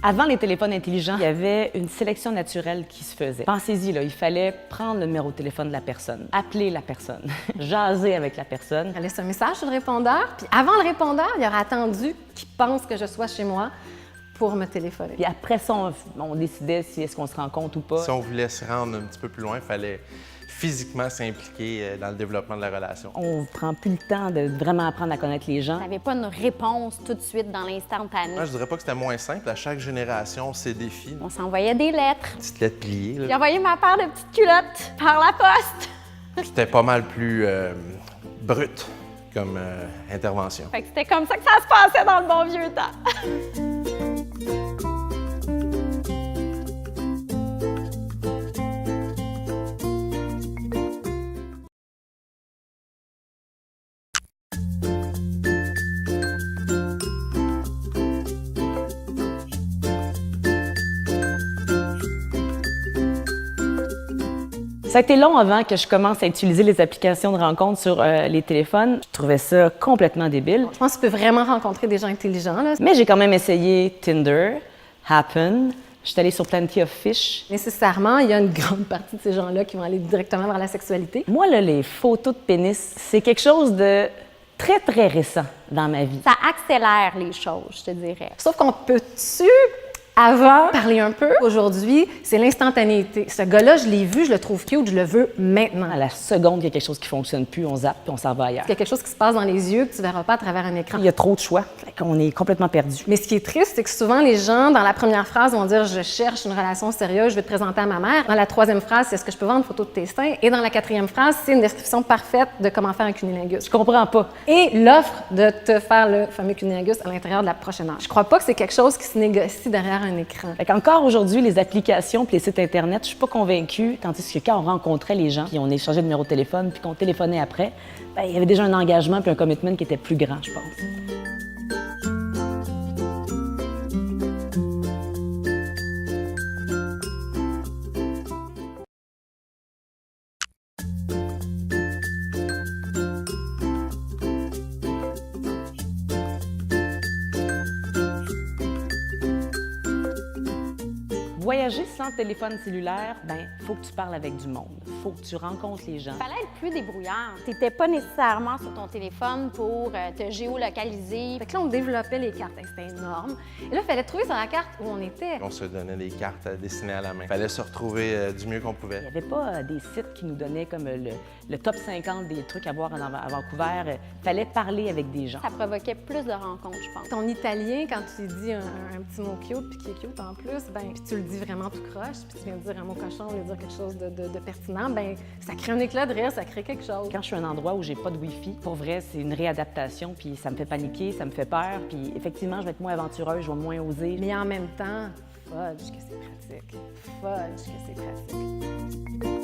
Avant les téléphones intelligents, il y avait une sélection naturelle qui se faisait. Pensez-y, là, il fallait prendre le numéro de téléphone de la personne, appeler la personne, jaser avec la personne. Elle laisse un message sur le répondeur, puis avant le répondeur, il aurait attendu qu'il pense que je sois chez moi pour me téléphoner. Puis après ça, on décidait si est-ce qu'on se rencontre ou pas. Si on voulait se rendre un petit peu plus loin, il fallait physiquement s'impliquer dans le développement de la relation. On ne prend plus le temps de vraiment apprendre à connaître les gens. Tu n'avais pas une réponse tout de suite dans l'instantané. Moi, je dirais pas que c'était moins simple. À chaque génération, ses défis. On s'envoyait des lettres. Petite lettre pliée. J'ai envoyé ma paire de petites culottes par la poste. C'était pas mal plus brut comme intervention. Fait que c'était comme ça que ça se passait dans le bon vieux temps. Ça a été long avant que je commence à utiliser les applications de rencontres sur les téléphones. Je trouvais ça complètement débile. Je pense que tu peux vraiment rencontrer des gens intelligents, là. Mais j'ai quand même essayé Tinder, Happen. Je suis allée sur Plenty of Fish. Nécessairement, il y a une grande partie de ces gens-là qui vont aller directement vers la sexualité. Moi, là, les photos de pénis, c'est quelque chose de très, très récent dans ma vie. Ça accélère les choses, je te dirais. Sauf qu'on peut-tu, avant, parler un peu? Aujourd'hui, c'est l'instantanéité. Ce gars-là, je l'ai vu, je le trouve cute, je le veux maintenant. À la seconde qu'il y a quelque chose qui ne fonctionne plus, on zappe puis on s'en va ailleurs. Il y a quelque chose qui se passe dans les yeux que tu ne verras pas à travers un écran. Il y a trop de choix, fait qu'on est complètement perdu. Mais ce qui est triste, c'est que souvent, les gens, dans la première phrase, vont dire « je cherche une relation sérieuse, je vais te présenter à ma mère ». Dans la troisième phrase, c'est « est-ce que je peux voir une photo de tes seins ?» Et dans la quatrième phrase, c'est une description parfaite de comment faire un cunnilingus. Je comprends pas. Et l'offre de te faire le fameux cunnilingus à l'intérieur de la prochaine heure. Je crois pas que c'est quelque chose qui se négocie derrière un écran. Fait qu'encore aujourd'hui, les applications puis les sites Internet, je suis pas convaincue, tandis que quand on rencontrait les gens, puis on échangeait de numéro de téléphone, puis qu'on téléphonait après, ben, il y avait déjà un engagement puis un commitment qui était plus grand, je pense. Voyager sans téléphone cellulaire, ben faut que tu parles avec du monde, faut que tu rencontres les gens. Il fallait être plus débrouillard. Tu n'étais pas nécessairement sur ton téléphone pour te géolocaliser. Fait que là, on développait les cartes. C'était énorme. Et là, il fallait trouver sur la carte où on était. On se donnait des cartes dessinées à la main. Il fallait se retrouver du mieux qu'on Il pouvait. n'y avait pas des sites qui nous donnaient comme le top 50 des trucs à voir à Vancouver. Il fallait parler avec des gens. Ça provoquait plus de rencontres, je pense. Ton italien, quand tu lui dis un petit mot cute, puis qui est cute en plus, ben, puis tu le dis vraiment tout croche, puis tu viens de dire un mot cochon, de dire quelque chose de pertinent, ben ça crée un éclat de rire, ça crée quelque chose. Quand je suis à un endroit où j'ai pas de Wi-Fi, pour vrai, c'est une réadaptation, puis ça me fait paniquer, ça me fait peur, puis effectivement, je vais être moins aventureuse, je vais moins oser. Mais en même temps, fudge que c'est pratique. Fudge que c'est pratique.